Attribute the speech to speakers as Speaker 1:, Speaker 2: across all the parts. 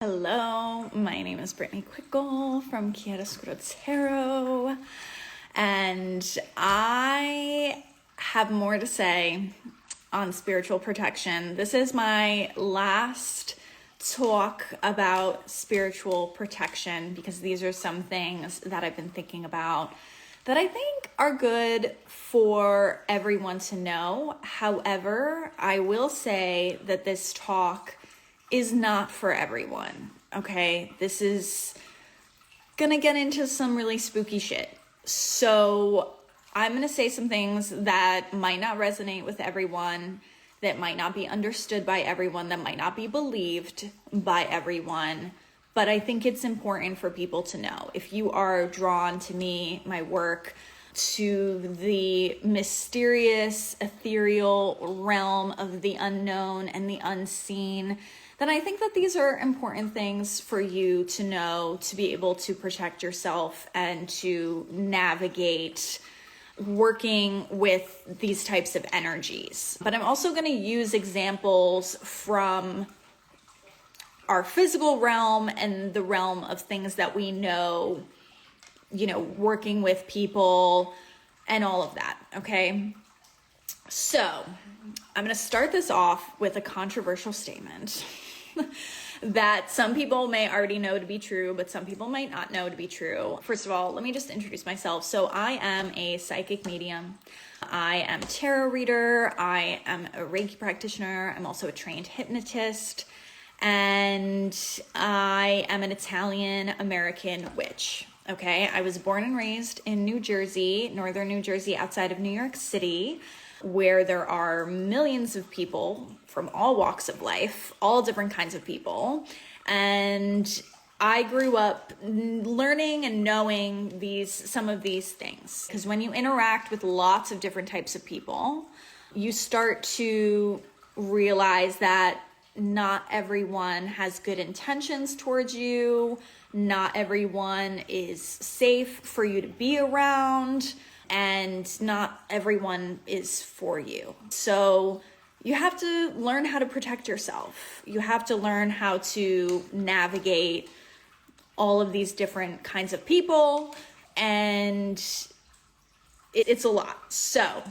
Speaker 1: Hello, my name is Brittany Quickle from Chiaroscuro Tarot, and I have more to say on spiritual protection. This is my last talk about spiritual protection because these are some things that I've been thinking about that I think are good for everyone to know. However, I will say that this talk is not for everyone, okay? This is gonna get into some really spooky shit. So I'm gonna say some things that might not resonate with everyone, that might not be understood by everyone, that might not be believed by everyone, but I think it's important for people to know. If you are drawn to me, my work, to the mysterious, ethereal realm of the unknown and the unseen, then I think that these are important things for you to know, to be able to protect yourself and to navigate working with these types of energies. But I'm also going to use examples from our physical realm and the realm of things that we know, working with people and all of that, okay? So I'm going to start this off with a controversial statement that some people may already know to be true, but some people might not know to be true. First of all, let me just introduce myself. So I am a psychic medium. I am a tarot reader. I am a Reiki practitioner. I'm also a trained hypnotist. And I am an Italian American witch. Okay, I was born and raised in New Jersey, northern New Jersey, outside of New York City, where there are millions of people from all walks of life, all different kinds of people. And I grew up learning and knowing some of these things. Because when you interact with lots of different types of people, you start to realize that not everyone has good intentions towards you. Not everyone is safe for you to be around, and not everyone is for you. So you have to learn how to protect yourself. You have to learn how to navigate all of these different kinds of people, and it's a lot. So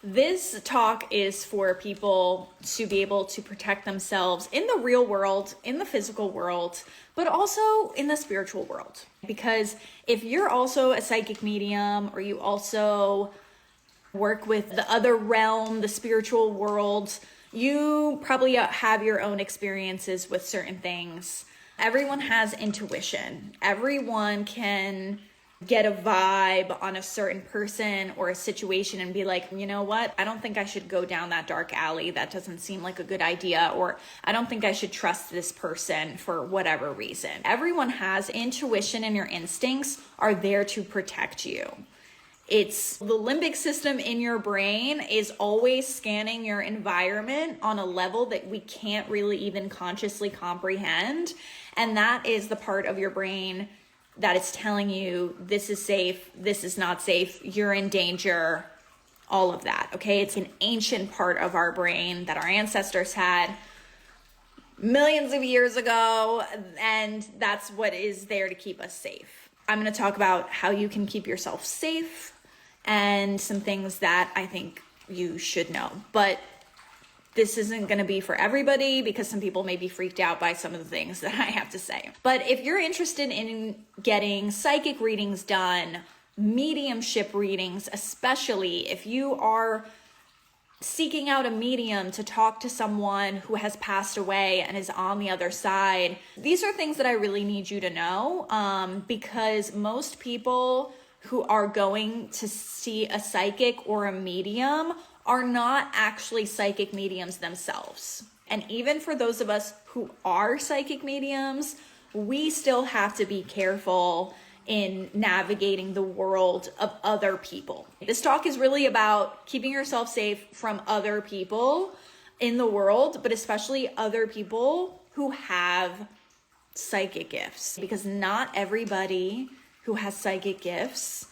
Speaker 1: this talk is for people to be able to protect themselves in the real world, in the physical world, but also in the spiritual world. Because if you're also a psychic medium, or you also work with the other realm, the spiritual world, you probably have your own experiences with certain things. Everyone has intuition. Everyone can get a vibe on a certain person or a situation and be like, you know what? I don't think I should go down that dark alley. That doesn't seem like a good idea. Or I don't think I should trust this person for whatever reason. Everyone has intuition, and your instincts are there to protect you. It's the limbic system in your brain is always scanning your environment on a level that we can't really even consciously comprehend. And that is the part of your brain that is telling you this is safe, this is not safe, you're in danger, all of that, okay? It's an ancient part of our brain that our ancestors had millions of years ago, and that's what is there to keep us safe. I'm going to talk about how you can keep yourself safe and some things that I think you should know. But this isn't going to be for everybody because some people may be freaked out by some of the things that I have to say. But if you're interested in getting psychic readings done, mediumship readings, especially if you are seeking out a medium to talk to someone who has passed away and is on the other side, these are things that I really need you to know, because most people who are going to see a psychic or a medium are not actually psychic mediums themselves. And even for those of us who are psychic mediums, we still have to be careful in navigating the world of other people. This talk is really about keeping yourself safe from other people in the world, but especially other people who have psychic gifts, because not everybody who has psychic gifts,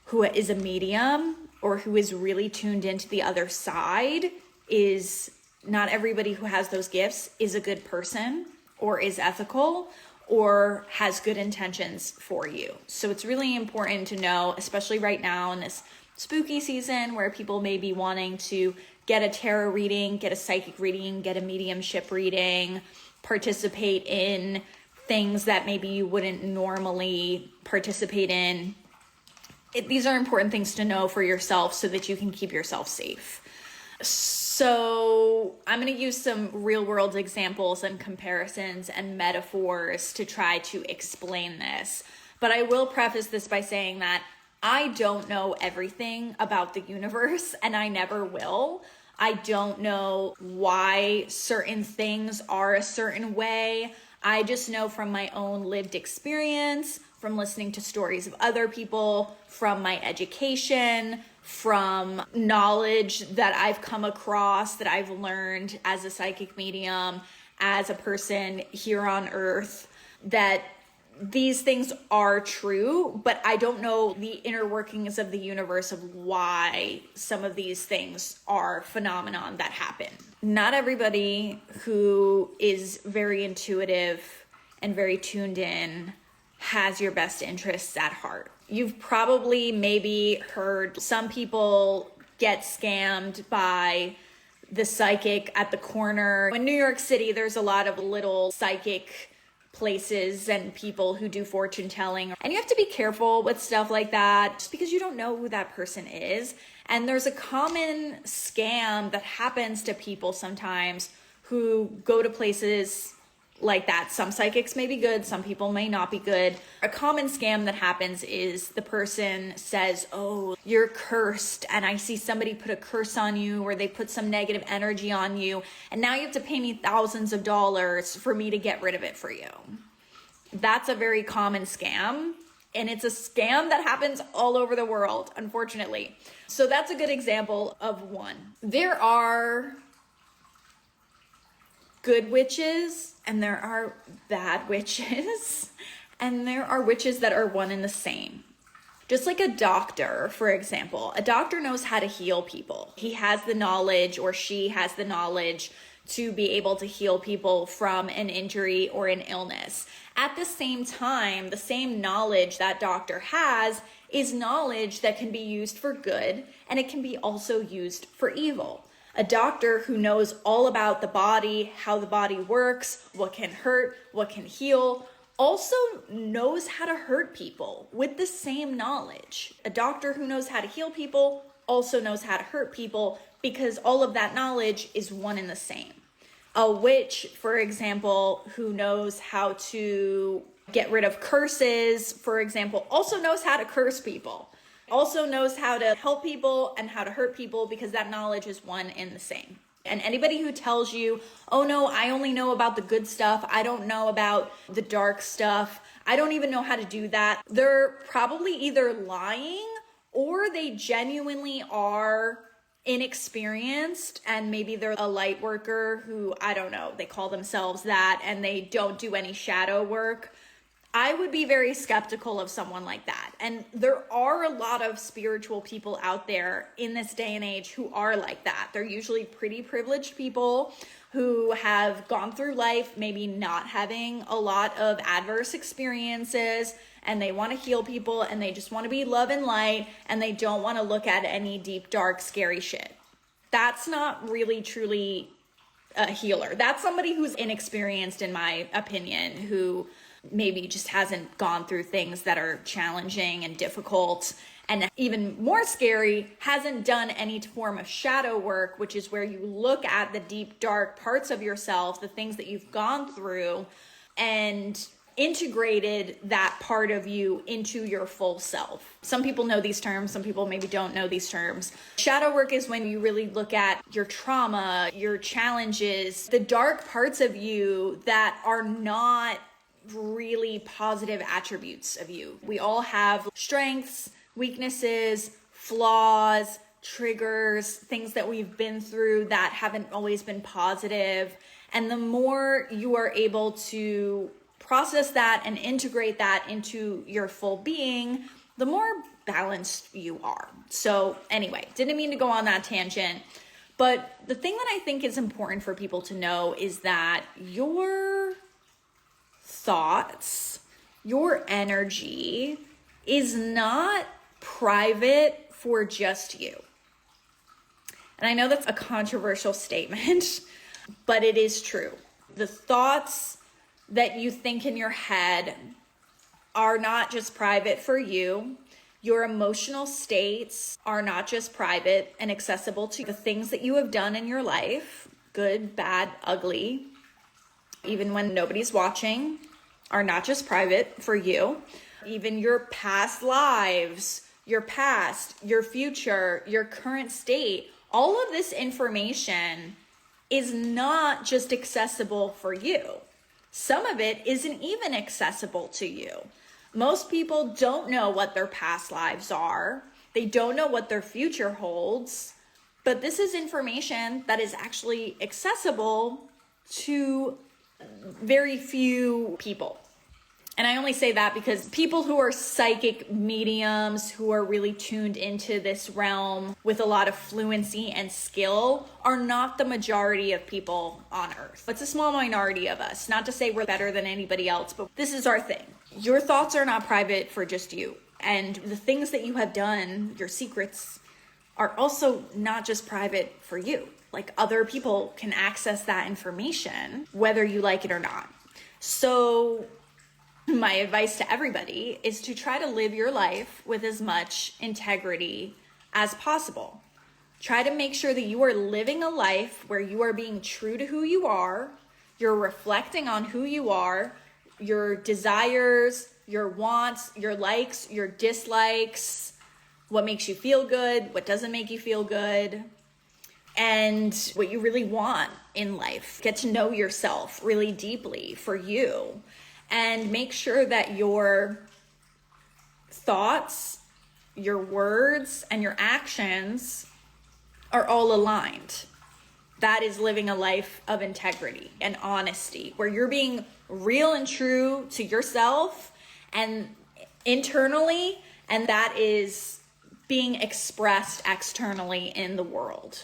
Speaker 1: who is a medium, or who is really tuned into the other side, is Not everybody who has those gifts is a good person or is ethical or has good intentions for you. So it's really important to know, especially right now in this spooky season where people may be wanting to get a tarot reading, get a psychic reading, get a mediumship reading, participate in things that maybe you wouldn't normally participate in. These are important things to know for yourself so that you can keep yourself safe. So I'm going to use some real world examples and comparisons and metaphors to try to explain this. But I will preface this by saying that I don't know everything about the universe, and I never will. I don't know why certain things are a certain way. I just know from my own lived experience, from listening to stories of other people, from my education, from knowledge that I've come across, that I've learned as a psychic medium, as a person here on earth, that these things are true, but I don't know the inner workings of the universe of why some of these things are phenomenon that happen. Not everybody who is very intuitive and very tuned in has your best interests at heart. You've probably maybe heard some people get scammed by the psychic at the corner. In New York City, there's a lot of little psychic places and people who do fortune telling. And you have to be careful with stuff like that just because you don't know who that person is. And there's a common scam that happens to people sometimes who go to places like that. Some psychics may be good, some people may not be good. A common scam that happens is the person says, oh, you're cursed, and I see somebody put a curse on you, or they put some negative energy on you, and now you have to pay me thousands of dollars for me to get rid of it for you. That's a very common scam, and it's a scam that happens all over the world, unfortunately. So that's a good example of one. There are good witches and there are bad witches, and there are witches that are one and the same. Just like a doctor, for example, a doctor knows how to heal people. He has the knowledge, or she has the knowledge, to be able to heal people from an injury or an illness. At the same time, the same knowledge that doctor has is knowledge that can be used for good, and it can be also used for evil. A doctor who knows all about the body, how the body works, what can hurt, what can heal, also knows how to hurt people with the same knowledge. A doctor who knows how to heal people also knows how to hurt people, because all of that knowledge is one and the same. A witch, for example, who knows how to get rid of curses, for example, also knows how to curse people. Also knows how to help people and how to hurt people, because that knowledge is one and the same. And anybody who tells you, oh no, I only know about the good stuff, I don't know about the dark stuff, I don't even know how to do that, they're probably either lying or they genuinely are inexperienced, and maybe they're a light worker who, I don't know, they call themselves that and they don't do any shadow work. I would be very skeptical of someone like that. And there are a lot of spiritual people out there in this day and age who are like that. They're usually pretty privileged people who have gone through life maybe not having a lot of adverse experiences, and they want to heal people, and they just want to be love and light, and they don't want to look at any deep, dark, scary shit. That's not really truly a healer. That's somebody who's inexperienced, in my opinion, who maybe just hasn't gone through things that are challenging and difficult, and even more scary, hasn't done any form of shadow work, which is where you look at the deep, dark parts of yourself, the things that you've gone through, and integrated that part of you into your full self. Some people know these terms, some people maybe don't know these terms. Shadow work is when you really look at your trauma, your challenges, the dark parts of you that are not really positive attributes of you. We all have strengths, weaknesses, flaws, triggers, things that we've been through that haven't always been positive. And the more you are able to process that and integrate that into your full being, the more balanced you are. So anyway, didn't mean to go on that tangent, But the thing that I think is important for people to know is that your thoughts, your energy is not private for just you. And I know that's a controversial statement, but it is true. The thoughts that you think in your head are not just private for you. Your emotional states are not just private and accessible to the things that you have done in your life, good, bad, ugly, even when nobody's watching, are not just private for you. Even your past lives, your past, your future, your current state, all of this information is not just accessible for you. Some of it isn't even accessible to you. Most people don't know what their past lives are. They don't know what their future holds. But this is information that is actually accessible to very few people. And I only say that because people who are psychic mediums, who are really tuned into this realm with a lot of fluency and skill, are not the majority of people on Earth. It's a small minority of us. Not to say we're better than anybody else, but this is our thing. Your thoughts are not private for just you. And the things that you have done, your secrets, are also not just private for you. Like, other people can access that information, whether you like it or not. So my advice to everybody is to try to live your life with as much integrity as possible. Try to make sure that you are living a life where you are being true to who you are, you're reflecting on who you are, your desires, your wants, your likes, your dislikes, what makes you feel good, what doesn't make you feel good, and what you really want in life. Get to know yourself really deeply for you. And make sure that your thoughts, your words, and your actions are all aligned. That is living a life of integrity and honesty, where you're being real and true to yourself and internally, and that is being expressed externally in the world.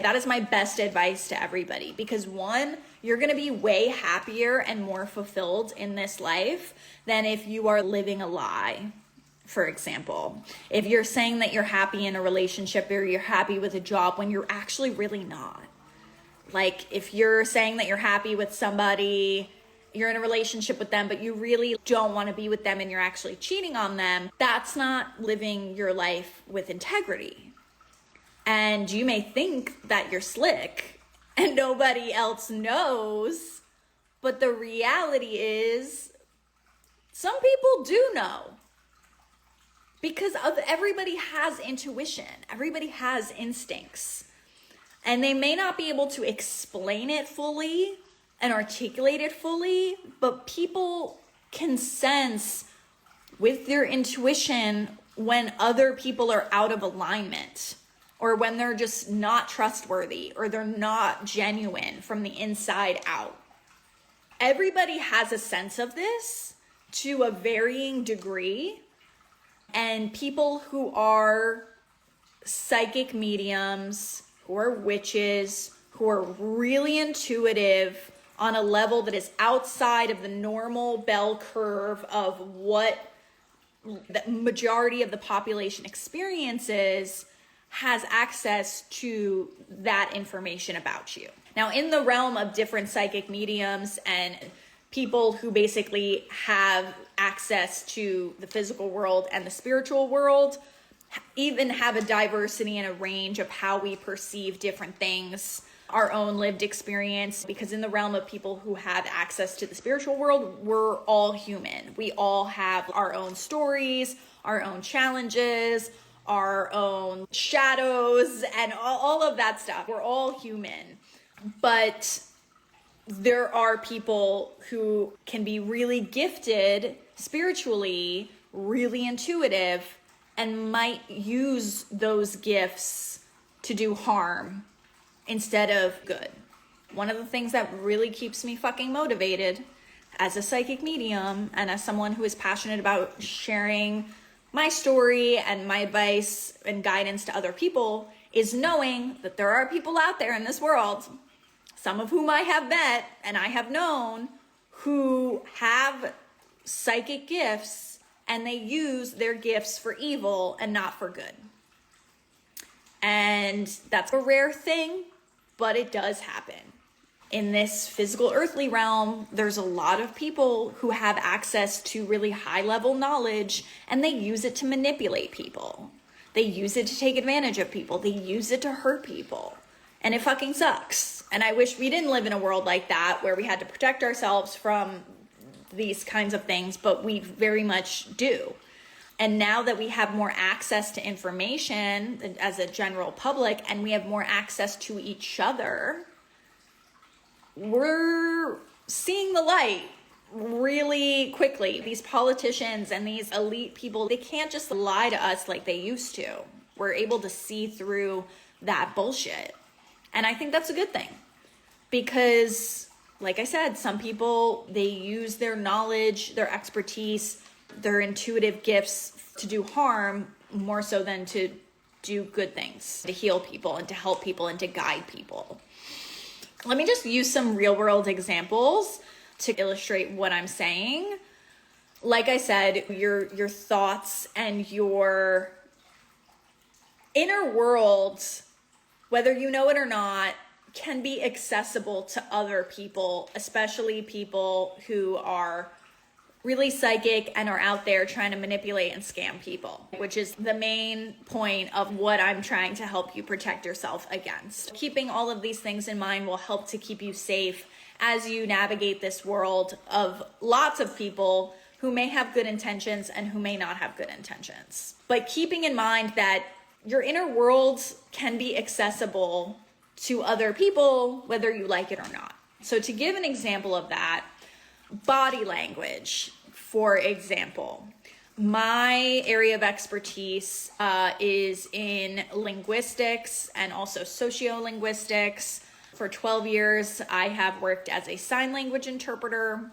Speaker 1: That is my best advice to everybody, because one, you're going to be way happier and more fulfilled in this life than if you are living a lie. For example, if you're saying that you're happy in a relationship or you're happy with a job when you're actually really not. Like, if you're saying that you're happy with somebody, you're in a relationship with them, but you really don't want to be with them and you're actually cheating on them, that's not living your life with integrity. And you may think that you're slick and nobody else knows, but the reality is some people do know, because everybody has intuition, everybody has instincts, and they may not be able to explain it fully and articulate it fully, but people can sense with their intuition when other people are out of alignment, or when they're just not trustworthy, or they're not genuine from the inside out. Everybody has a sense of this to a varying degree, and people who are psychic mediums, who are witches, who are really intuitive on a level that is outside of the normal bell curve of what the majority of the population experiences, has access to that information about you. Now, in the realm of different psychic mediums and people who basically have access to the physical world and the spiritual world, even have a diversity and a range of how we perceive different things, our own lived experience, because in the realm of people who have access to the spiritual world, we're all human. We all have our own stories, our own challenges, our own shadows, and all of that stuff. We're all human. But there are people who can be really gifted spiritually, really intuitive, and might use those gifts to do harm instead of good. One of the things that really keeps me fucking motivated as a psychic medium and as someone who is passionate about sharing my story and my advice and guidance to other people is knowing that there are people out there in this world, some of whom I have met and I have known, who have psychic gifts, and they use their gifts for evil and not for good. And that's a rare thing, but it does happen. In this physical earthly realm, there's a lot of people who have access to really high level knowledge, and they use it to manipulate people. They use it to take advantage of people. They use it to hurt people. And it fucking sucks. And I wish we didn't live in a world like that where we had to protect ourselves from these kinds of things, but we very much do. And now that we have more access to information as a general public, and we have more access to each other, we're seeing the light really quickly. These politicians and these elite people, they can't just lie to us like they used to. We're able to see through that bullshit. And I think that's a good thing, because like I said, some people, they use their knowledge, their expertise, their intuitive gifts to do harm more so than to do good things, to heal people and to help people and to guide people. Let me just use some real world examples to illustrate what I'm saying. Like I said, your thoughts and your inner world, whether you know it or not, can be accessible to other people, especially people who are really psychic and are out there trying to manipulate and scam people, which is the main point of what I'm trying to help you protect yourself against. Keeping all of these things in mind will help to keep you safe as you navigate this world of lots of people who may have good intentions and who may not have good intentions. But keeping in mind that your inner world can be accessible to other people, whether you like it or not. So to give an example of that, body language, for example. My area of expertise is in linguistics and also sociolinguistics. For 12 years, I have worked as a sign language interpreter.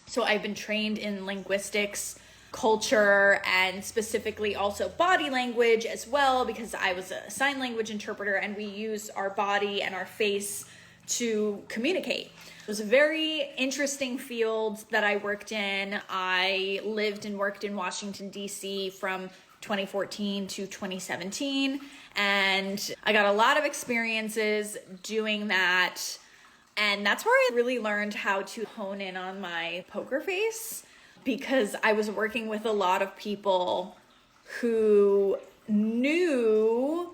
Speaker 1: So I've been trained in linguistics, culture, and specifically also body language as well, because I was a sign language interpreter and we use our body and our face to communicate. It was a very interesting field that I worked in. I lived and worked in Washington, D.C. from 2014 to 2017, and I got a lot of experiences doing that. And that's where I really learned how to hone in on my poker face, because I was working with a lot of people who knew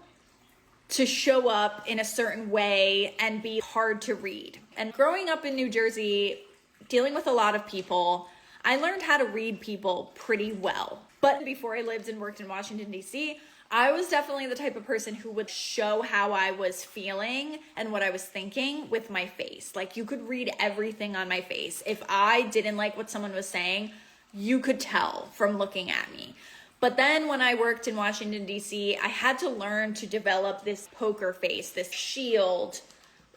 Speaker 1: to show up in a certain way and be hard to read. And growing up in New Jersey, dealing with a lot of people, I learned how to read people pretty well. But before I lived and worked in Washington, D.C., I was definitely the type of person who would show how I was feeling and what I was thinking with my face. Like, you could read everything on my face. If I didn't like what someone was saying, you could tell from looking at me. But then when I worked in Washington, D.C., I had to learn to develop this poker face, this shield,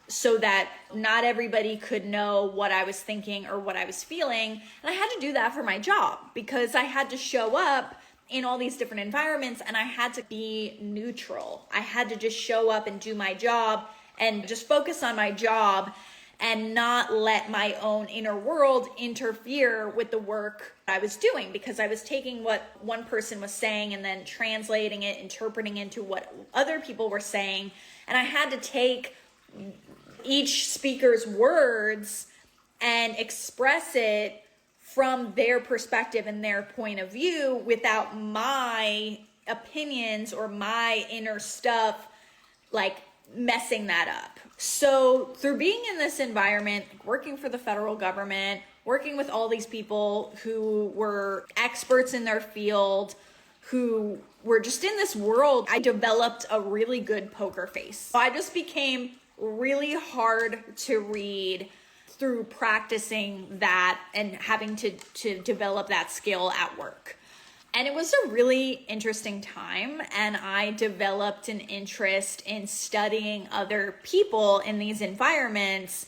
Speaker 1: so that not everybody could know what I was thinking or what I was feeling. And I had to do that for my job, because I had to show up in all these different environments and I had to be neutral. I had to just show up and do my job and just focus on my job and not let my own inner world interfere with the work I was doing, because I was taking what one person was saying and then translating it, interpreting into what other people were saying. And I had to take each speaker's words and express it from their perspective and their point of view without my opinions or my inner stuff like messing that up. So through being in this environment, working for the federal government, working with all these people who were experts in their field, who were just in this world, I developed a really good poker face. So I just became really hard to read through practicing that and having to develop that skill at work. And it was a really interesting time, and I developed an interest in studying other people in these environments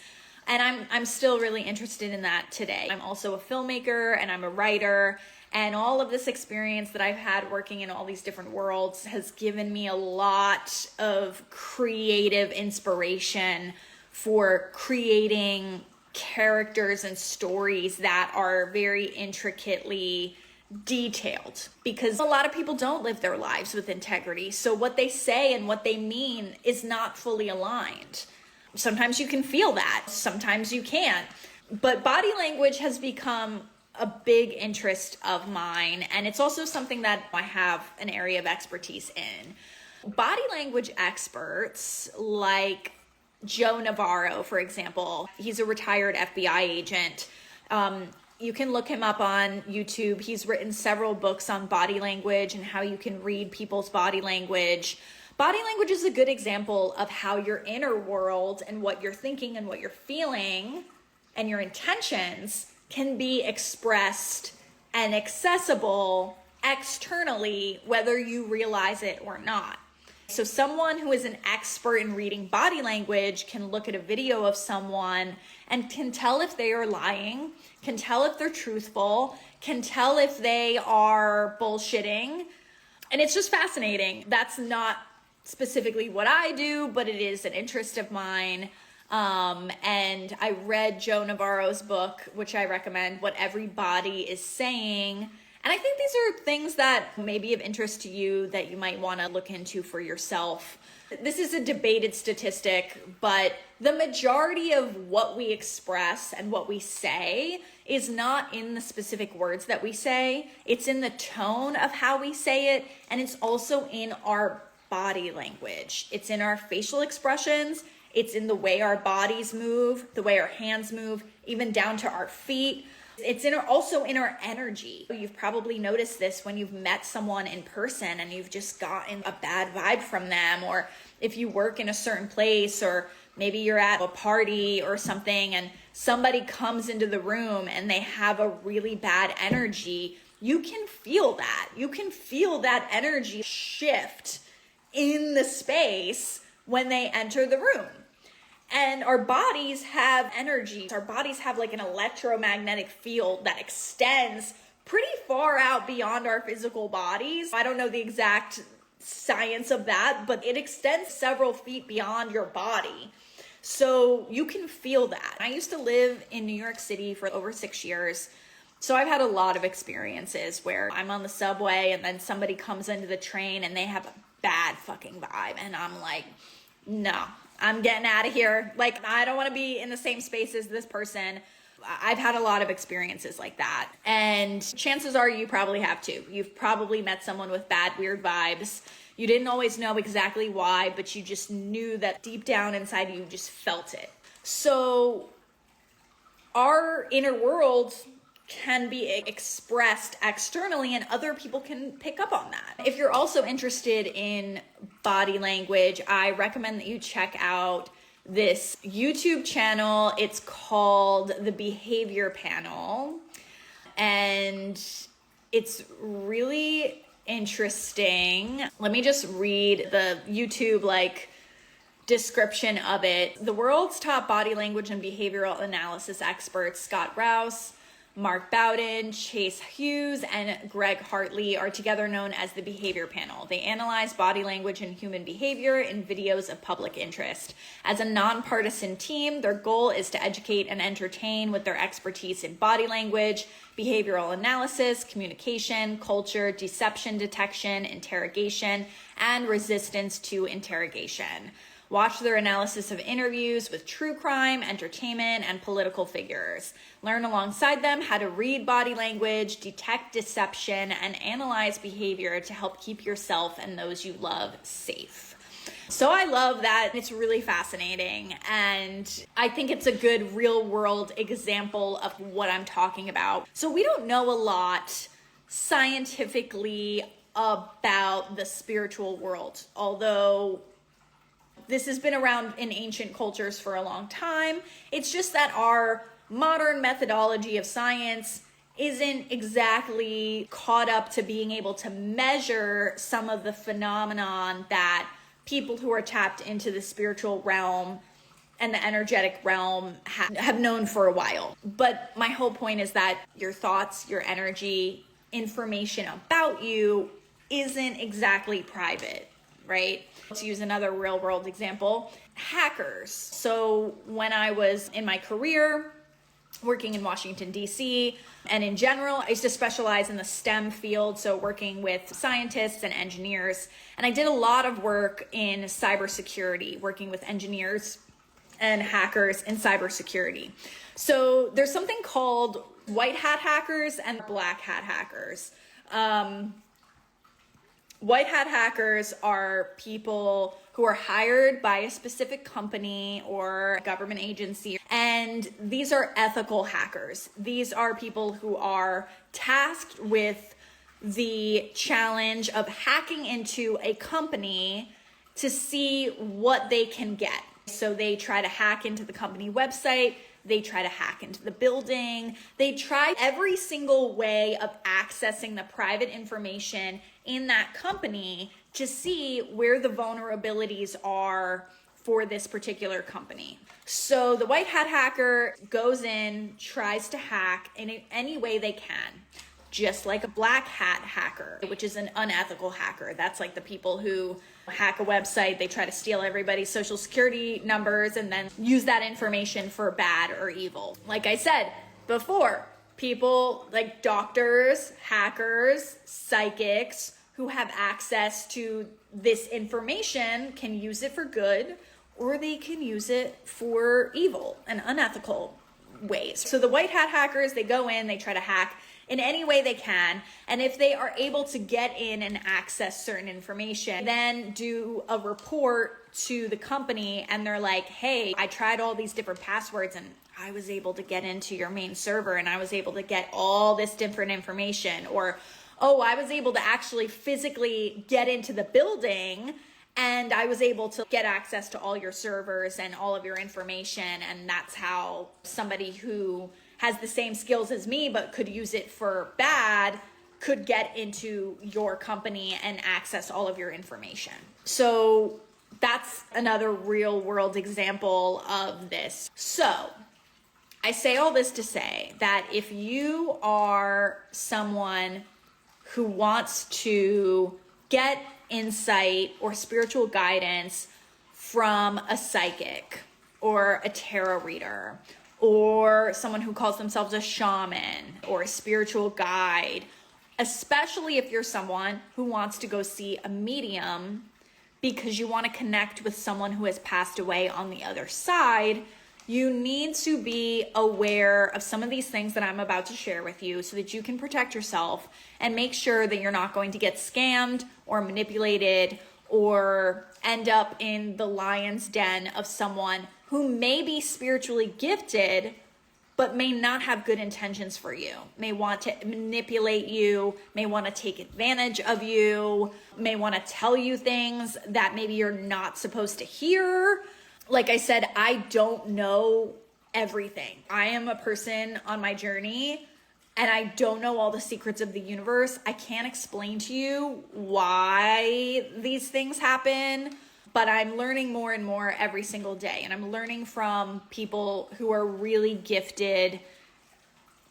Speaker 1: And I'm still really interested in that today. I'm also a filmmaker and I'm a writer, and all of this experience that I've had working in all these different worlds has given me a lot of creative inspiration for creating characters and stories that are very intricately detailed, because a lot of people don't live their lives with integrity. So what they say and what they mean is not fully aligned. Sometimes you can feel that, sometimes you can't. But body language has become a big interest of mine, and it's also something that I have an area of expertise in. Body language experts like Joe Navarro, for example, he's a retired FBI agent. You can look him up on YouTube. He's written several books on body language and how you can read people's body language. Body language is a good example of how your inner world and what you're thinking and what you're feeling and your intentions can be expressed and accessible externally, whether you realize it or not. So someone who is an expert in reading body language can look at a video of someone and can tell if they are lying, can tell if they're truthful, can tell if they are bullshitting. And it's just fascinating. That's not specifically what I do, but it is an interest of mine. And I read Joe Navarro's book, which I recommend, What Every Body Is Saying. And I think these are things that may be of interest to you that you might want to look into for yourself. This is a debated statistic, but the majority of what we express and what we say is not in the specific words that we say. It's in the tone of how we say it, and it's also in our body language. It's in our facial expressions. It's in the way our bodies move, the way our hands move, even down to our feet. It's also in our energy. You've probably noticed this when you've met someone in person and you've just gotten a bad vibe from them, or if you work in a certain place, or maybe you're at a party or something and somebody comes into the room and they have a really bad energy. You can feel that. You can feel that energy shift in the space when they enter the room. And our bodies have energy. Our bodies have like an electromagnetic field that extends pretty far out beyond our physical bodies. I don't know the exact science of that, but it extends several feet beyond your body. So you can feel that. I used to live in New York City for over 6 years. So I've had a lot of experiences where I'm on the subway and then somebody comes into the train and they have a bad fucking vibe. And I'm like, no, I'm getting out of here. Like, I don't want to be in the same space as this person. I've had a lot of experiences like that. And chances are you probably have too. You've probably met someone with bad, weird vibes. You didn't always know exactly why, but you just knew that deep down inside you just felt it. So our inner world can be expressed externally and other people can pick up on that. If you're also interested in body language, I recommend that you check out this YouTube channel. It's called The Behavior Panel, and it's really interesting. Let me just read the YouTube description of it. The world's top body language and behavioral analysis experts, Scott Rouse, Mark Bowden, Chase Hughes, and Greg Hartley, are together known as the Behavior Panel. They analyze body language and human behavior in videos of public interest. As a nonpartisan team, their goal is to educate and entertain with their expertise in body language, behavioral analysis, communication, culture, deception detection, interrogation, and resistance to interrogation. Watch their analysis of interviews with true crime, entertainment, and political figures. Learn alongside them how to read body language, detect deception, and analyze behavior to help keep yourself and those you love safe. So I love that. It's really fascinating. And I think it's a good real world example of what I'm talking about. So we don't know a lot scientifically about the spiritual world, although this has been around in ancient cultures for a long time. It's just that our modern methodology of science isn't exactly caught up to being able to measure some of the phenomenon that people who are tapped into the spiritual realm and the energetic realm have known for a while. But my whole point is that your thoughts, your energy, information about you isn't exactly private, right? Let's use another real world example. Hackers. So when I was in my career, working in Washington, D.C., and in general, I used to specialize in the STEM field, so working with scientists and engineers. And I did a lot of work in cybersecurity, working with engineers and hackers in cybersecurity. So there's something called white hat hackers and black hat hackers. White hat hackers are people who are hired by a specific company or government agency, and these are ethical hackers. These are people who are tasked with the challenge of hacking into a company to see what they can get. So they try to hack into the company website, they try to hack into the building, they try every single way of accessing the private information in that company to see where the vulnerabilities are for this particular company. So the white hat hacker goes in, tries to hack in any way they can, just like a black hat hacker, which is an unethical hacker. That's like the people who hack a website, they try to steal everybody's social security numbers and then use that information for bad or evil. Like I said before, people like doctors, hackers, psychics who have access to this information can use it for good, or they can use it for evil and unethical ways. So the white hat hackers, they go in, they try to hack in any way they can. And if they are able to get in and access certain information, then do a report to the company and they're like, hey, I tried all these different passwords and I was able to get into your main server and I was able to get all this different information. Or, oh, I was able to actually physically get into the building and I was able to get access to all your servers and all of your information. And that's how somebody who has the same skills as me but could use it for bad could get into your company and access all of your information. So that's another real world example of this. So I say all this to say that if you are someone who wants to get insight or spiritual guidance from a psychic or a tarot reader or someone who calls themselves a shaman or a spiritual guide, especially if you're someone who wants to go see a medium because you want to connect with someone who has passed away on the other side, you need to be aware of some of these things that I'm about to share with you so that you can protect yourself and make sure that you're not going to get scammed or manipulated or end up in the lion's den of someone who may be spiritually gifted but may not have good intentions for you, may want to manipulate you, may want to take advantage of you, may want to tell you things that maybe you're not supposed to hear. Like I said, I don't know everything. I am a person on my journey and I don't know all the secrets of the universe. I can't explain to you why these things happen, but I'm learning more and more every single day. And I'm learning from people who are really gifted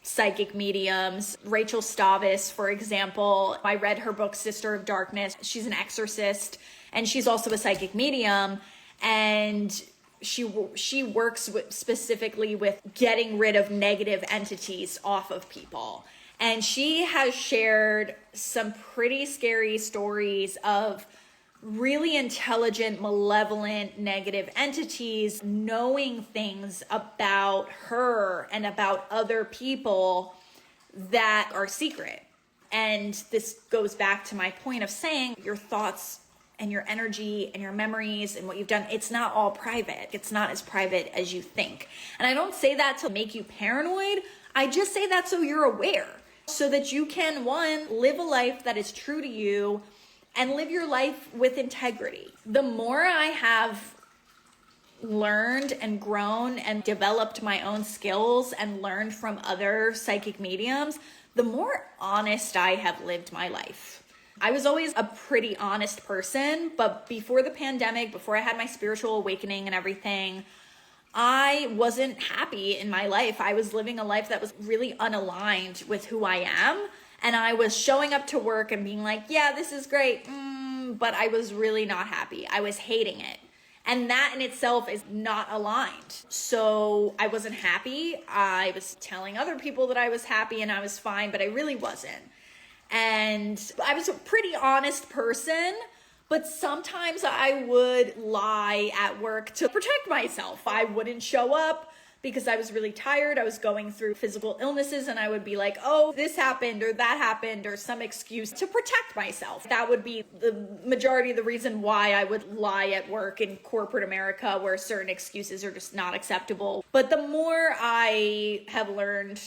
Speaker 1: psychic mediums. Rachel Stavis, for example, I read her book, Sister of Darkness. She's an exorcist and she's also a psychic medium. And she works specifically with getting rid of negative entities off of people. And she has shared some pretty scary stories of really intelligent, malevolent, negative entities knowing things about her and about other people that are secret. And this goes back to my point of saying your thoughts and your energy and your memories and what you've done, it's not all private. It's not as private as you think. And I don't say that to make you paranoid. I just say that so you're aware, so that you can, one, live a life that is true to you and live your life with integrity. The more I have learned and grown and developed my own skills and learned from other psychic mediums, the more honest I have lived my life. I was always a pretty honest person, but before the pandemic, before I had my spiritual awakening and everything, I wasn't happy in my life. I was living a life that was really unaligned with who I am. And I was showing up to work and being like, yeah, this is great. But I was really not happy. I was hating it. And that in itself is not aligned. So I wasn't happy. I was telling other people that I was happy and I was fine, but I really wasn't. And I was a pretty honest person, but sometimes I would lie at work to protect myself. I wouldn't show up because I was really tired. I was going through physical illnesses and I would be like, oh, this happened or that happened or some excuse to protect myself. That would be the majority of the reason why I would lie at work in corporate America, where certain excuses are just not acceptable. But the more I have learned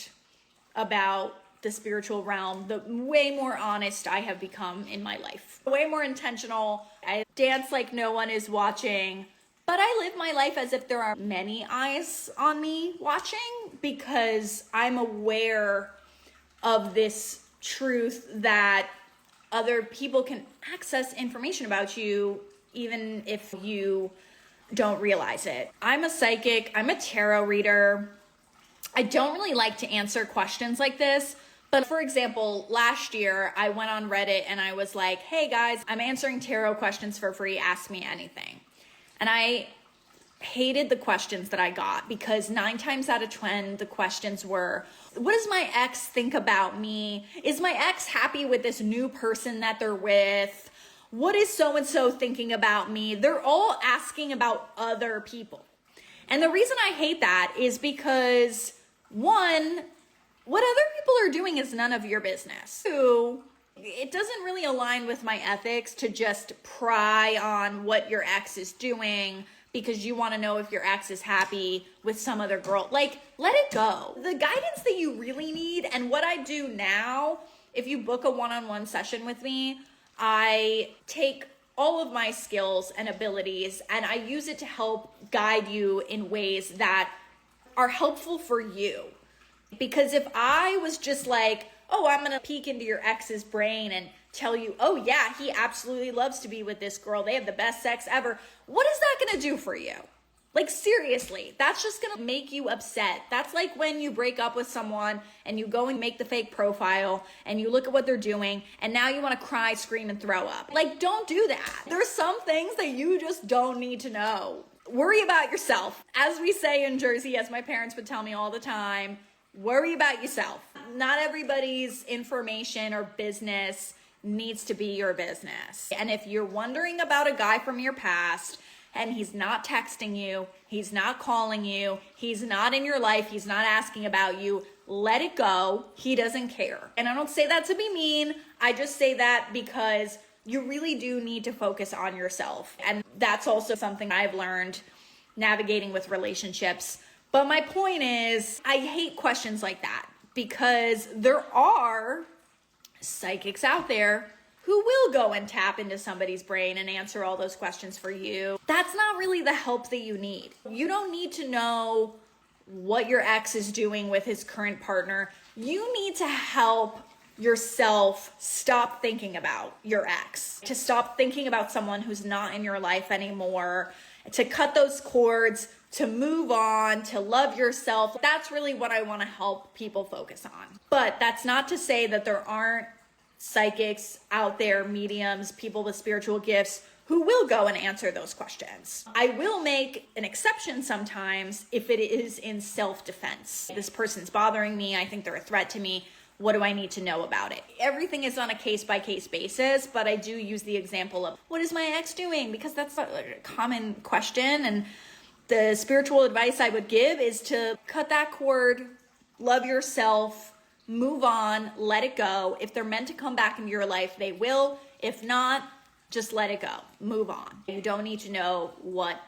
Speaker 1: about the spiritual realm, the way more honest I have become in my life. Way more intentional. I dance like no one is watching, but I live my life as if there are many eyes on me watching, because I'm aware of this truth that other people can access information about you even if you don't realize it. I'm a psychic, I'm a tarot reader. I don't really like to answer questions like this. But for example, last year I went on Reddit and I was like, hey guys, I'm answering tarot questions for free. Ask me anything. And I hated the questions that I got, because 9 times out of 10, the questions were, what does my ex think about me? Is my ex happy with this new person that they're with? What is so-and-so thinking about me? They're all asking about other people. And the reason I hate that is because, one, what other people are doing is none of your business. 2, it doesn't really align with my ethics to just pry on what your ex is doing because you want to know if your ex is happy with some other girl. Like, let it go. The guidance that you really need, and what I do now, if you book a one-on-one session with me, I take all of my skills and abilities and I use it to help guide you in ways that are helpful for you. Because if I was just like, oh, I'm going to peek into your ex's brain and tell you, oh yeah, he absolutely loves to be with this girl, they have the best sex ever, what is that going to do for you? Like, seriously, that's just going to make you upset. That's like when you break up with someone and you go and make the fake profile and you look at what they're doing and now you want to cry, scream, and throw up. Like, don't do that. There's some things that you just don't need to know. Worry about yourself. As we say in Jersey, as my parents would tell me all the time, worry about yourself. Not everybody's information or business needs to be your business. And if you're wondering about a guy from your past and he's not texting you, he's not calling you, he's not in your life, he's not asking about you, let it go. He doesn't care. And I don't say that to be mean. I just say that because you really do need to focus on yourself. And that's also something I've learned navigating with relationships. But my point is, I hate questions like that because there are psychics out there who will go and tap into somebody's brain and answer all those questions for you. That's not really the help that you need. You don't need to know what your ex is doing with his current partner. You need to help yourself stop thinking about your ex, to stop thinking about someone who's not in your life anymore, to cut those cords, to move on, to love yourself. That's really what I want to help people focus on. But that's not to say that there aren't psychics out there, mediums, people with spiritual gifts who will go and answer those questions. I will make an exception sometimes if it is in self-defense. This person's bothering me. I think they're a threat to me. What do I need to know about it? Everything is on a case-by-case basis, but I do use the example of, what is my ex doing? Because that's a common question, and the spiritual advice I would give is to cut that cord, love yourself, move on, let it go. If they're meant to come back into your life, they will. If not, just let it go, move on. You don't need to know what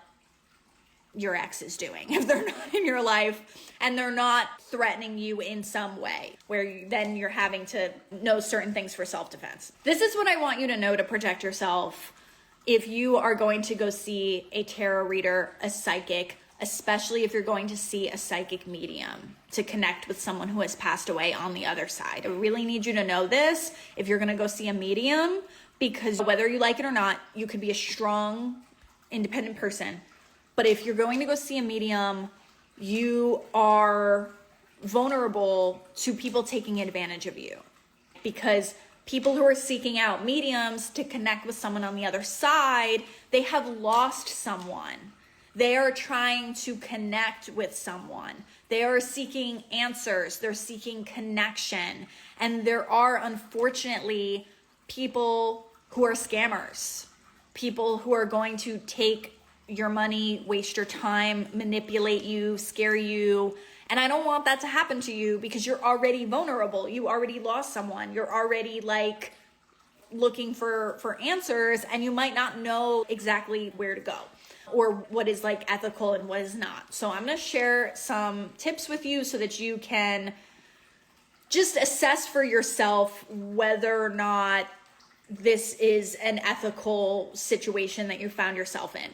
Speaker 1: your ex is doing if they're not in your life and they're not threatening you in some way where then you're having to know certain things for self-defense. This is what I want you to know to protect yourself if you are going to go see a tarot reader, a psychic, especially if you're going to see a psychic medium to connect with someone who has passed away on the other side. I really need you to know this if you're going to go see a medium, because whether you like it or not, you could be a strong, independent person, But if you're going to go see a medium, you are vulnerable to people taking advantage of you, because people who are seeking out mediums to connect with someone on the other side, they have lost someone. They are trying to connect with someone. They are seeking answers. They're seeking connection. And there are, unfortunately, people who are scammers, people who are going to take your money, waste your time, manipulate you, scare you. And I don't want that to happen to you, because you're already vulnerable. You already lost someone. You're already like looking for answers, and you might not know exactly where to go or what is like ethical and what is not. So I'm going to share some tips with you so that you can just assess for yourself whether or not this is an ethical situation that you found yourself in.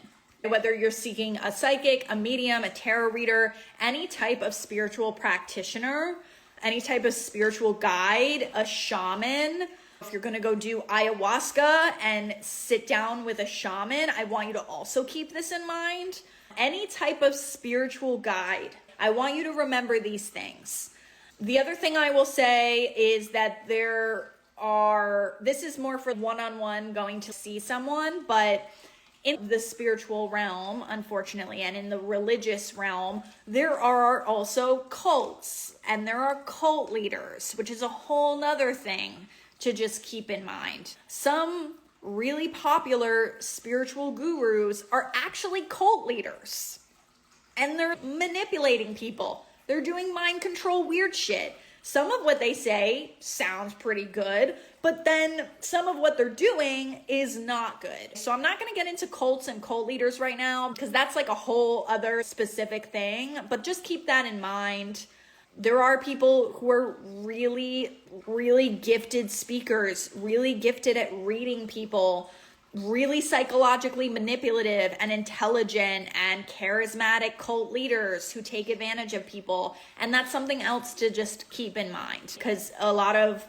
Speaker 1: Whether you're seeking a psychic, a medium, a tarot reader, any type of spiritual practitioner, any type of spiritual guide, a shaman. If you're going to go do ayahuasca and sit down with a shaman, I want you to also keep this in mind. Any type of spiritual guide, I want you to remember these things. The other thing I will say is that this is more for one-on-one going to see someone, but in the spiritual realm, unfortunately, and in the religious realm, there are also cults and there are cult leaders, which is a whole nother thing to just keep in mind. Some really popular spiritual gurus are actually cult leaders, and they're manipulating people. They're doing mind control weird shit. Some of what they say sounds pretty good, but then some of what they're doing is not good. So I'm not going to get into cults and cult leaders right now, because that's like a whole other specific thing, but just keep that in mind. There are people who are really, really gifted speakers, really gifted at reading people, really psychologically manipulative and intelligent and charismatic cult leaders who take advantage of people. And that's something else to just keep in mind, because a lot of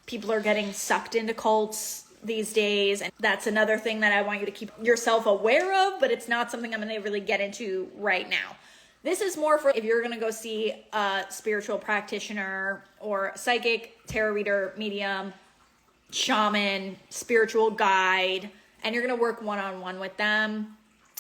Speaker 1: people are getting sucked into cults these days. And that's another thing that I want you to keep yourself aware of, but it's not something I'm going to really get into right now. This is more for if you're going to go see a spiritual practitioner or psychic, tarot reader, medium, shaman, spiritual guide, and you're going to work one-on-one with them.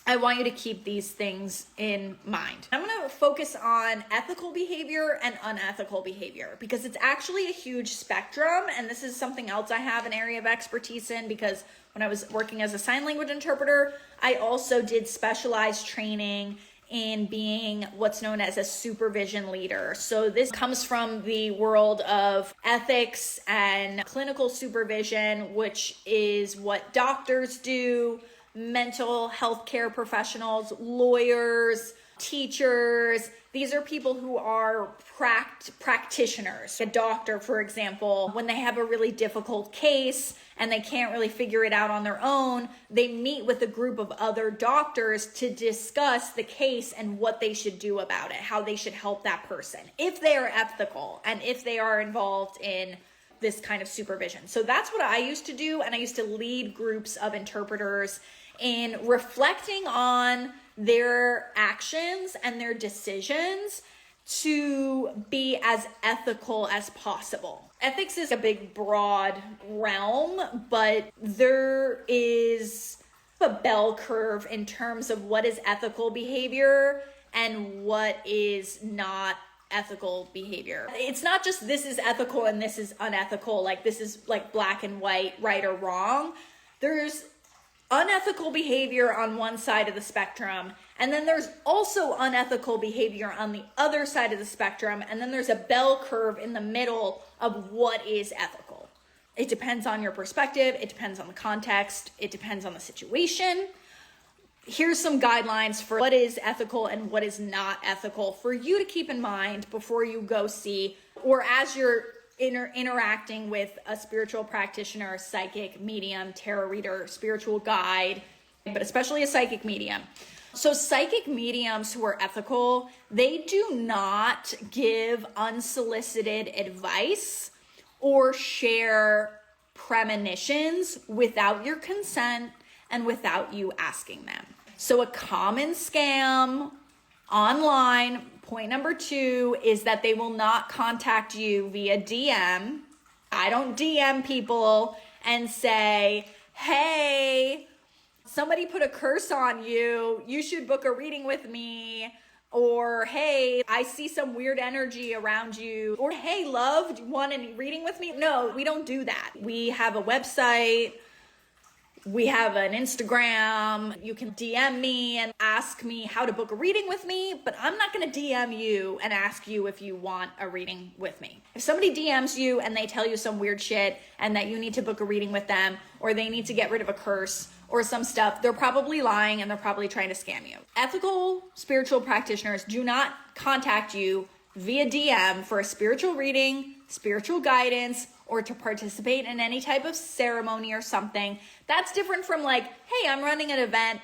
Speaker 1: I want you to keep these things in mind. I'm going to focus on ethical behavior and unethical behavior, because it's actually a huge spectrum. And this is something else I have an area of expertise in, because when I was working as a sign language interpreter, I also did specialized training in being what's known as a supervision leader. So this comes from the world of ethics and clinical supervision, which is what doctors do, mental health care professionals, lawyers, teachers. These are people who are practitioners. A doctor, for example, when they have a really difficult case and they can't really figure it out on their own, they meet with a group of other doctors to discuss the case and what they should do about it, how they should help that person, if they are ethical and if they are involved in this kind of supervision. So that's what I used to do, and I used to lead groups of interpreters in reflecting on their actions and their decisions to be as ethical as possible. Ethics is a big, broad realm, but there is a bell curve in terms of what is ethical behavior and what is not ethical behavior. It's not just this is ethical and this is unethical, like this is like black and white, right or wrong. There's unethical behavior on one side of the spectrum, and then there's also unethical behavior on the other side of the spectrum, and then there's a bell curve in the middle of what is ethical. It depends on your perspective, it depends on the context, it depends on the situation. Here's some guidelines for what is ethical and what is not ethical for you to keep in mind before you go see, or as you're interacting with a spiritual practitioner, psychic, medium, tarot reader, spiritual guide, but especially a psychic medium. So psychic mediums who are ethical, they do not give unsolicited advice or share premonitions without your consent and without you asking them. So a common scam online, point number 2, is that they will not contact you via DM. I don't DM people and say, hey, somebody put a curse on you. You should book a reading with me. Or, hey, I see some weird energy around you. Or, hey, love, do you want a reading with me? No, we don't do that. We have a website. We have an Instagram. You can DM me and ask me how to book a reading with me, but I'm not going to DM you and ask you if you want a reading with me. If somebody DMs you and they tell you some weird shit and that you need to book a reading with them, or they need to get rid of a curse or some stuff, they're probably lying and they're probably trying to scam you. Ethical spiritual practitioners do not contact you via DM for a spiritual reading, spiritual guidance, or to participate in any type of ceremony or something. That's different from like, hey, I'm running an event,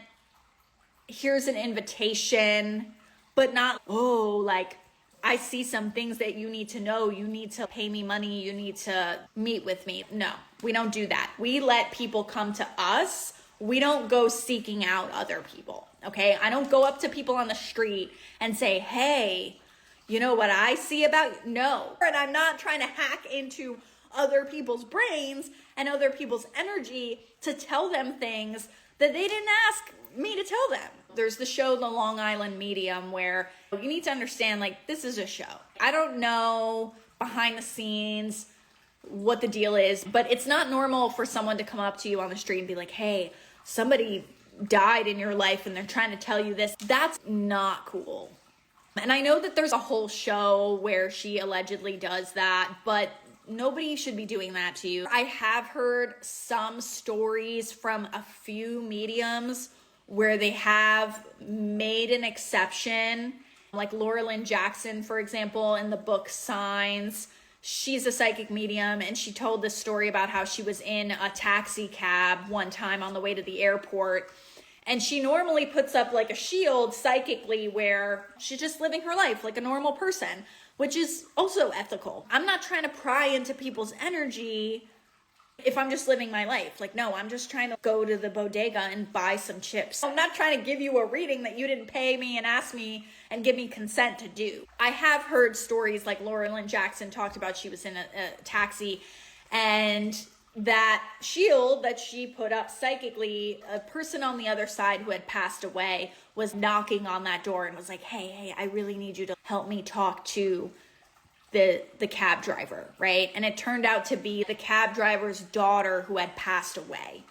Speaker 1: here's an invitation, but not, oh, like, I see some things that you need to know, you need to pay me money, you need to meet with me. No, we don't do that. We let people come to us. We don't go seeking out other people, okay? I don't go up to people on the street and say, hey, you know what I see about you? No. And I'm not trying to hack into other people's brains and other people's energy to tell them things that they didn't ask me to tell them. There's the show, The Long Island Medium, where you need to understand, like, this is a show. I don't know behind the scenes what the deal is, but it's not normal for someone to come up to you on the street and be like, hey, somebody died in your life and they're trying to tell you this. That's not cool. And I know that there's a whole show where she allegedly does that, but nobody should be doing that to you. I have heard some stories from a few mediums where they have made an exception, like Laura Lynn Jackson, for example, in the book Signs. She's a psychic medium, and she told this story about how she was in a taxi cab one time on the way to the airport. And she normally puts up like a shield psychically where she's just living her life like a normal person, which is also ethical. I'm not trying to pry into people's energy if I'm just living my life. Like, no, I'm just trying to go to the bodega and buy some chips. I'm not trying to give you a reading that you didn't pay me and ask me and give me consent to do. I have heard stories like Laura Lynn Jackson talked about. She was in a taxi, and that shield that she put up psychically, a person on the other side who had passed away was knocking on that door and was like, hey, I really need you to help me talk to the cab driver, right? And it turned out to be the cab driver's daughter who had passed away.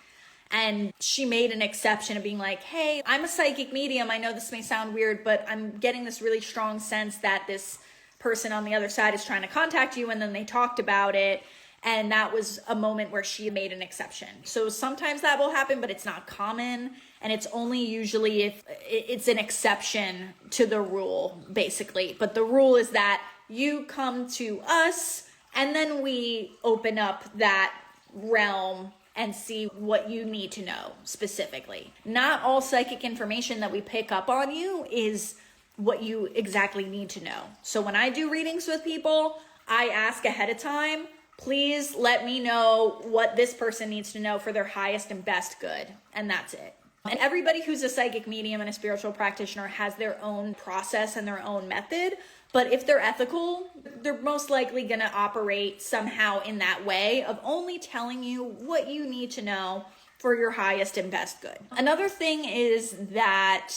Speaker 1: And she made an exception of being like, hey, I'm a psychic medium. I know this may sound weird, but I'm getting this really strong sense that this person on the other side is trying to contact you. And then they talked about it. And that was a moment where she made an exception. So sometimes that will happen, but it's not common. And it's only usually if it's an exception to the rule, basically. But the rule is that you come to us and then we open up that realm and see what you need to know specifically. Not all psychic information that we pick up on you is what you exactly need to know. So when I do readings with people, I ask ahead of time, please let me know what this person needs to know for their highest and best good. And that's it. And everybody who's a psychic medium and a spiritual practitioner has their own process and their own method. But if they're ethical, they're most likely going to operate somehow in that way of only telling you what you need to know for your highest and best good. Another thing is that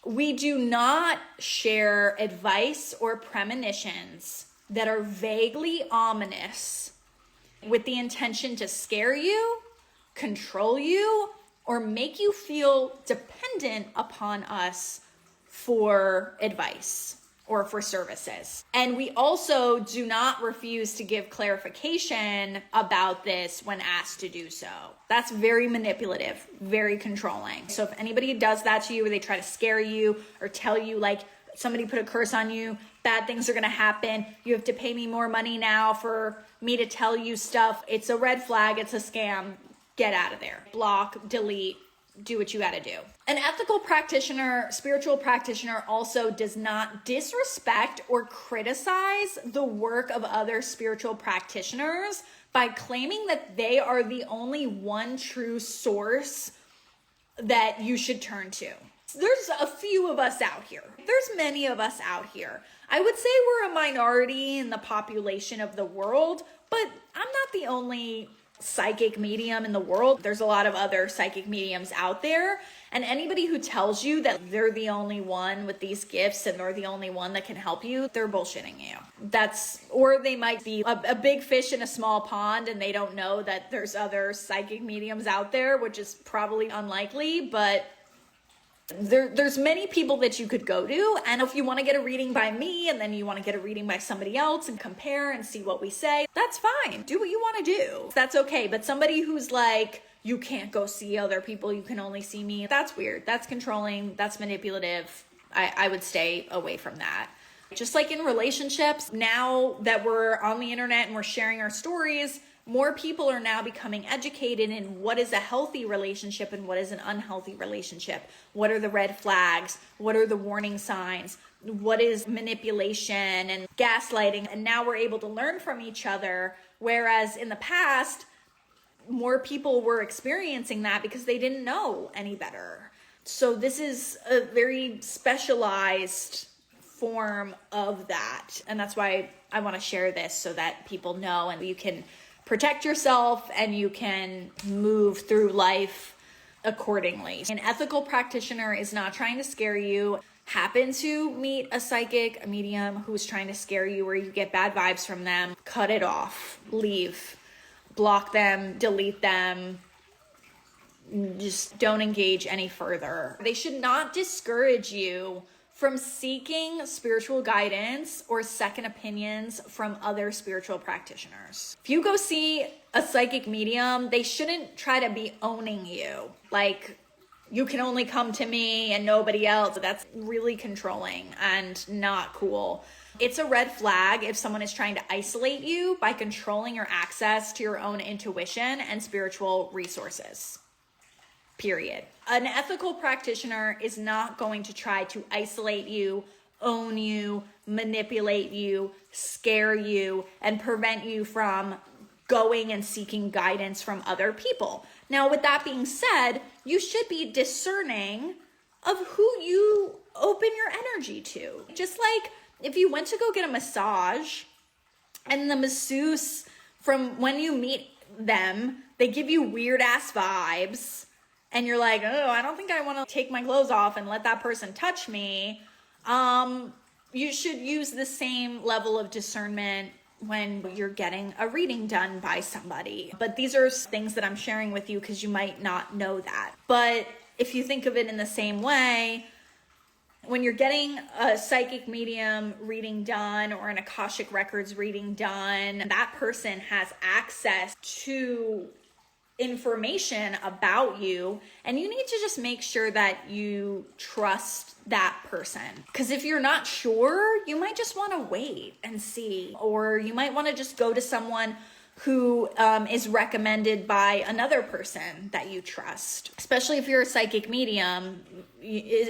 Speaker 1: we do not share advice or premonitions that are vaguely ominous with the intention to scare you, control you, or make you feel dependent upon us for advice or for services. And we also do not refuse to give clarification about this when asked to do so. That's very manipulative, very controlling. So if anybody does that to you, or they try to scare you or tell you like somebody put a curse on you, bad things are gonna happen, you have to pay me more money now for me to tell you stuff, it's a red flag, it's a scam, get out of there. Block, delete, do what you gotta do. An ethical practitioner, spiritual practitioner, also does not disrespect or criticize the work of other spiritual practitioners by claiming that they are the only one true source that you should turn to. There's a few of us out here. There's many of us out here. I would say we're a minority in the population of the world, but I'm not the only psychic medium in the world. There's a lot of other psychic mediums out there, and anybody who tells you that they're the only one with these gifts and they're the only one that can help you, they're bullshitting you. Or they might be a big fish in a small pond and they don't know that there's other psychic mediums out there, which is probably unlikely, but there's many people that you could go to. And if you want to get a reading by me and then you want to get a reading by somebody else and compare and see what we say, that's fine. Do what you want to do. That's okay. But somebody who's like, you can't go see other people, you can only see me, that's weird. That's controlling. That's manipulative. I would stay away from that. Just like in relationships, now that we're on the internet and we're sharing our stories, more people are now becoming educated in what is a healthy relationship and what is an unhealthy relationship. What are the red flags? What are the warning signs? What is manipulation and gaslighting? And now we're able to learn from each other. Whereas in the past, more people were experiencing that because they didn't know any better. So this is a very specialized form of that. And that's why I want to share this so that people know and you can protect yourself and you can move through life accordingly. An ethical practitioner is not trying to scare you. Happen to meet a psychic, a medium who's trying to scare you or you get bad vibes from them, cut it off, leave, block them, delete them. Just don't engage any further. They should not discourage you from seeking spiritual guidance or second opinions from other spiritual practitioners. If you go see a psychic medium, they shouldn't try to be owning you. Like, you can only come to me and nobody else. That's really controlling and not cool. It's a red flag if someone is trying to isolate you by controlling your access to your own intuition and spiritual resources. Period. An ethical practitioner is not going to try to isolate you, own you, manipulate you, scare you, and prevent you from going and seeking guidance from other people. Now, with that being said, you should be discerning of who you open your energy to. Just like if you went to go get a massage and the masseuse, from when you meet them, they give you weird ass vibes. And you're like, oh, I don't think I want to take my clothes off and let that person touch me. You should use the same level of discernment when you're getting a reading done by somebody. But these are things that I'm sharing with you because you might not know that. But if you think of it in the same way, when you're getting a psychic medium reading done or an Akashic Records reading done, that person has access to information about you, and you need to just make sure that you trust that person. Because if you're not sure, you might just want to wait and see, or you might want to just go to someone who is recommended by another person that you trust. Especially if you're a psychic medium,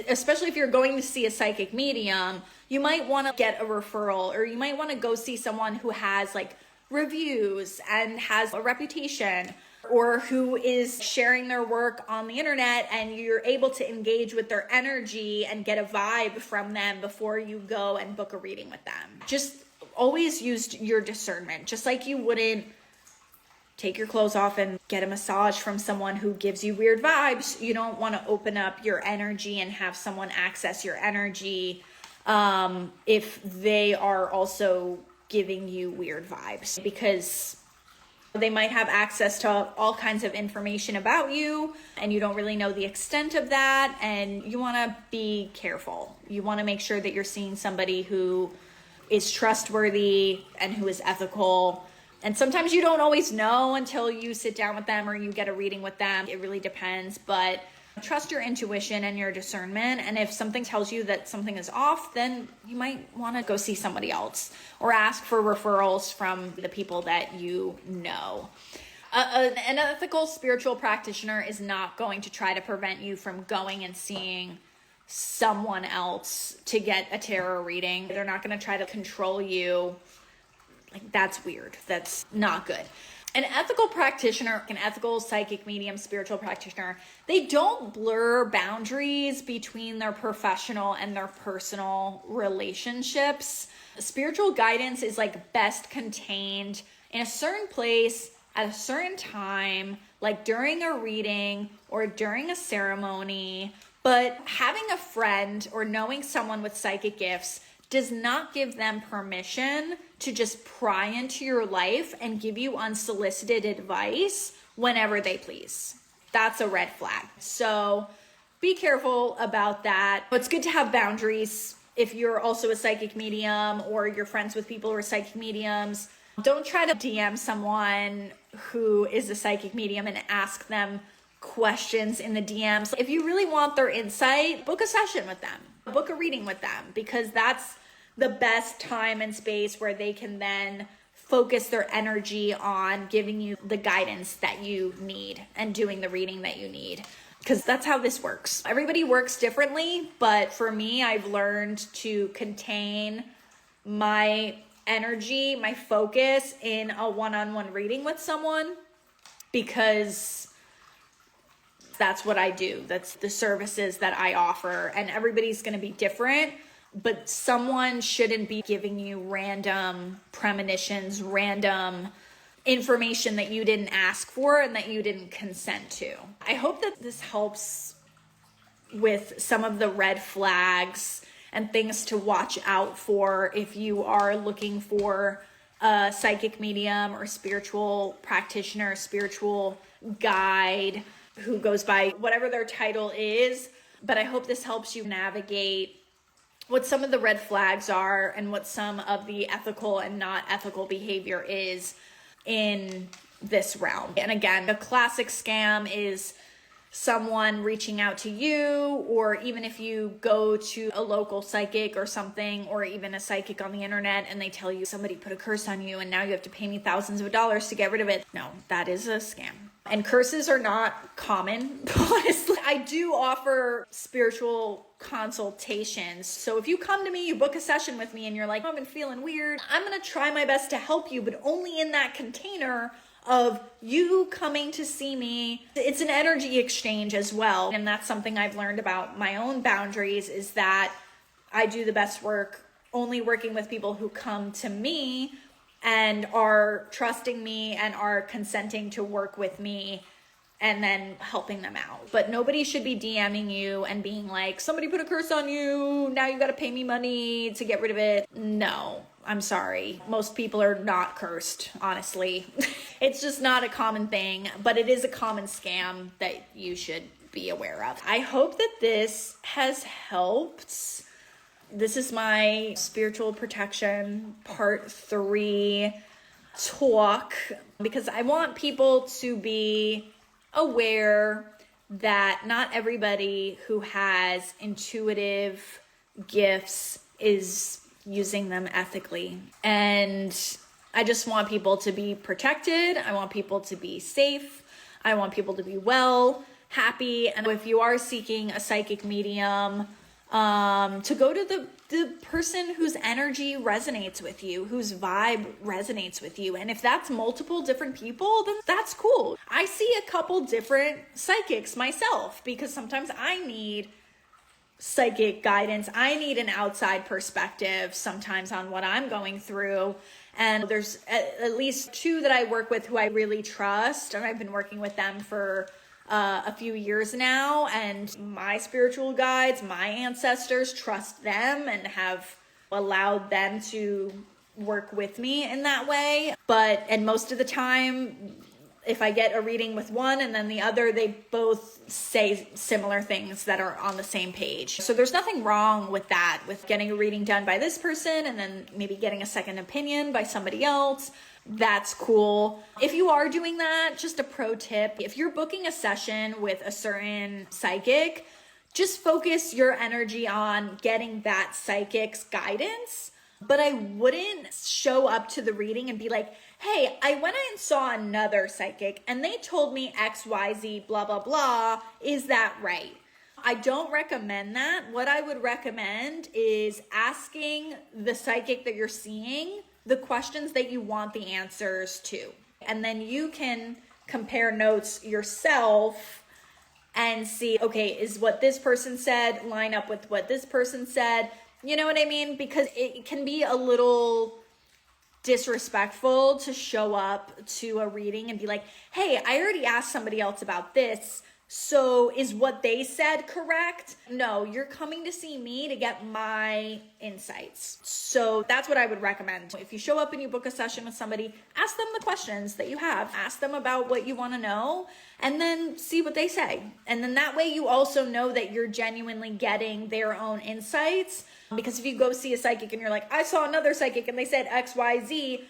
Speaker 1: especially if you're going to see a psychic medium, you might want to get a referral, or you might want to go see someone who has like reviews and has a reputation, or who is sharing their work on the internet and you're able to engage with their energy and get a vibe from them before you go and book a reading with them. Just always use your discernment. Just like you wouldn't take your clothes off and get a massage from someone who gives you weird vibes, you don't want to open up your energy and have someone access your energy if they are also giving you weird vibes, because they might have access to all kinds of information about you and you don't really know the extent of that, and you want to be careful. You want to make sure that you're seeing somebody who is trustworthy and who is ethical. And sometimes you don't always know until you sit down with them or you get a reading with them. It really depends, but trust your intuition and your discernment. And if something tells you that something is off, then you might want to go see somebody else or ask for referrals from the people that you know. An ethical spiritual practitioner is not going to try to prevent you from going and seeing someone else to get a tarot reading. They're not going to try to control you. Like, that's weird. That's not good. An ethical practitioner, an ethical psychic medium, spiritual practitioner, they don't blur boundaries between their professional and their personal relationships. Spiritual guidance is like best contained in a certain place at a certain time, like during a reading or during a ceremony. But having a friend or knowing someone with psychic gifts does not give them permission to just pry into your life and give you unsolicited advice whenever they please. That's a red flag. So be careful about that. It's good to have boundaries if you're also a psychic medium or you're friends with people who are psychic mediums. Don't try to DM someone who is a psychic medium and ask them questions in the DMs. If you really want their insight, book a session with them, book a reading with them, because that's the best time and space where they can then focus their energy on giving you the guidance that you need and doing the reading that you need. Because that's how this works. Everybody works differently, but for me, I've learned to contain my energy, my focus in a one-on-one reading with someone, because that's what I do. That's the services that I offer, and everybody's going to be different, but someone shouldn't be giving you random premonitions, random information that you didn't ask for and that you didn't consent to. I hope that this helps with some of the red flags and things to watch out for if you are looking for a psychic medium or spiritual practitioner, spiritual guide who goes by whatever their title is. But I hope this helps you navigate what some of the red flags are and what some of the ethical and not ethical behavior is in this realm. And again, a classic scam is someone reaching out to you, or even if you go to a local psychic or something, or even a psychic on the internet, and they tell you somebody put a curse on you and now you have to pay me thousands of dollars to get rid of it. No, that is a scam. And curses are not common, honestly. I do offer spiritual consultations. So if you come to me, you book a session with me and you're like, I've been feeling weird, I'm going to try my best to help you, but only in that container of you coming to see me. It's an energy exchange as well. And that's something I've learned about my own boundaries, is that I do the best work only working with people who come to me and are trusting me and are consenting to work with me and then helping them out. But nobody should be DMing you and being like, somebody put a curse on you, now you got to pay me money to get rid of it. No, I'm sorry. Most people are not cursed, honestly. It's just not a common thing, but it is a common scam that you should be aware of. I hope that this has helped. This is my spiritual protection part 3 talk, because I want people to be aware that not everybody who has intuitive gifts is using them ethically. And I just want people to be protected. I want people to be safe. I want people to be well, happy. And if you are seeking a psychic medium, to go to the person whose energy resonates with you, whose vibe resonates with you. And if that's multiple different people, then that's cool. I see a couple different psychics myself, because sometimes I need psychic guidance. I need an outside perspective sometimes on what I'm going through. And there's at least 2 that I work with who I really trust, and I've been working with them for a few years now, and my spiritual guides, my ancestors, trust them and have allowed them to work with me in that way. And most of the time, if I get a reading with one and then the other, they both say similar things that are on the same page. So there's nothing wrong with that, with getting a reading done by this person and then maybe getting a second opinion by somebody else. That's cool. If you are doing that, just a pro tip, if you're booking a session with a certain psychic, just focus your energy on getting that psychic's guidance. But I wouldn't show up to the reading and be like, hey, I went and saw another psychic and they told me XYZ, blah, blah, blah. Is that right? I don't recommend that. What I would recommend is asking the psychic that you're seeing the questions that you want the answers to. And then you can compare notes yourself and see, okay, is what this person said line up with what this person said? You know what I mean? Because it can be a little disrespectful to show up to a reading and be like, hey, I already asked somebody else about this, so is what they said correct? No, you're coming to see me to get my insights. So that's what I would recommend. If you show up and you book a session with somebody, ask them the questions that you have. Ask them about what you want to know and then see what they say. And then that way you also know that you're genuinely getting their own insights. Because if you go see a psychic and you're like, I saw another psychic and they said X, Y, Z,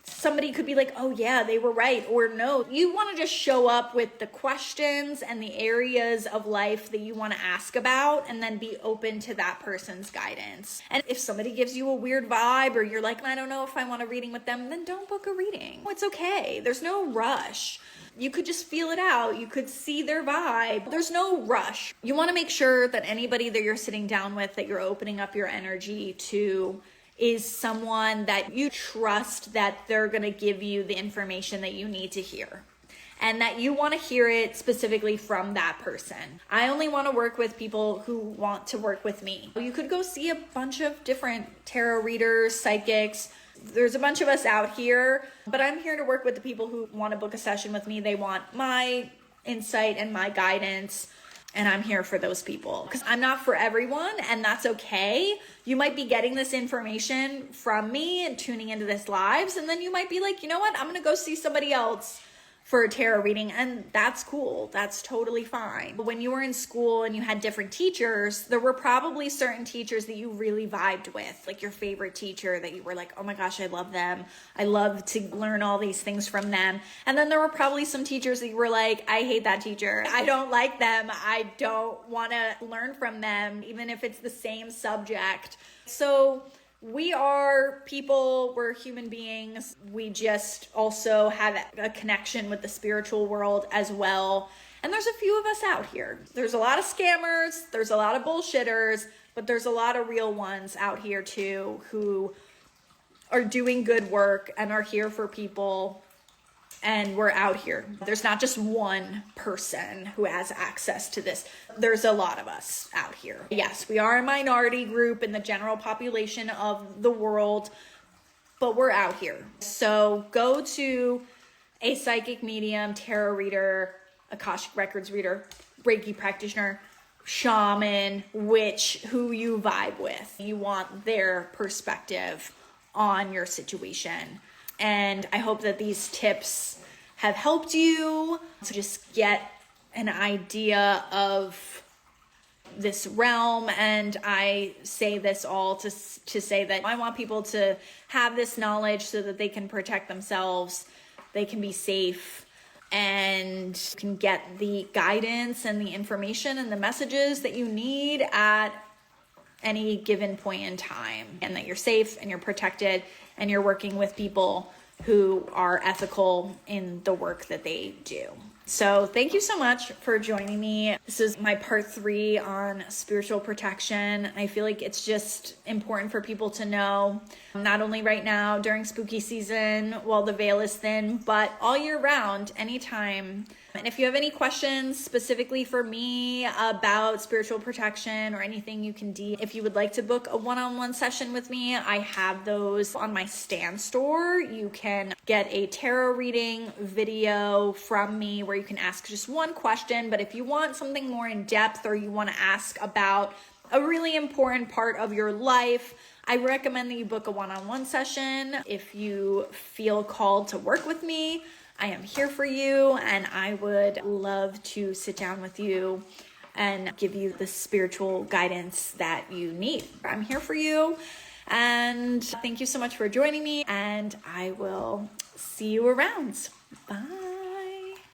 Speaker 1: somebody could be like, oh yeah, they were right, or no. You want to just show up with the questions and the areas of life that you want to ask about and then be open to that person's guidance. And if somebody gives you a weird vibe or you're like, I don't know if I want a reading with them, then don't book a reading. It's okay. There's no rush. You could just feel it out. You could see their vibe. There's no rush. You want to make sure that anybody that you're sitting down with, that you're opening up your energy to, is someone that you trust that they're going to give you the information that you need to hear and that you want to hear it specifically from that person. I only want to work with people who want to work with me. You could go see a bunch of different tarot readers, psychics. There's a bunch of us out here, but I'm here to work with the people who want to book a session with me. They want my insight and my guidance. And I'm here for those people because I'm not for everyone, and that's okay. You might be getting this information from me and tuning into this lives, and then you might be like, you know what? I'm going to go see somebody else for a tarot reading, and that's cool. That's totally fine. But when you were in school and you had different teachers, there were probably certain teachers that you really vibed with, like your favorite teacher that you were like, oh my gosh, I love them. I love to learn all these things from them. And then there were probably some teachers that you were like, I hate that teacher. I don't like them. I don't want to learn from them, even if it's the same subject. So we are people, we're human beings. We just also have a connection with the spiritual world as well. And there's a few of us out here. There's a lot of scammers, there's a lot of bullshitters, but there's a lot of real ones out here too who are doing good work and are here for people. And we're out here. There's not just one person who has access to this. There's a lot of us out here. Yes, we are a minority group in the general population of the world, but we're out here. So go to a psychic medium, tarot reader, Akashic Records reader, Reiki practitioner, shaman, witch, who you vibe with. You want their perspective on your situation. And I hope that these tips have helped you to just get an idea of this realm. And I say this all to say that I want people to have this knowledge so that they can protect themselves, they can be safe, and can get the guidance and the information and the messages that you need at any given point in time, and that you're safe and you're protected and you're working with people who are ethical in the work that they do. So thank you so much for joining me. This is my part 3 on spiritual protection. I feel like it's just important for people to know, not only right now during spooky season while the veil is thin, but all year round, anytime. And if you have any questions specifically for me about spiritual protection or anything you can do, if you would like to book a one-on-one session with me, I have those on my Stan store. You can get a tarot reading video from me where you can ask just one question. But if you want something more in depth or you want to ask about a really important part of your life, I recommend that you book a one-on-one session. If you feel called to work with me, I am here for you, and I would love to sit down with you and give you the spiritual guidance that you need. I'm here for you, and thank you so much for joining me, and I will see you around. Bye.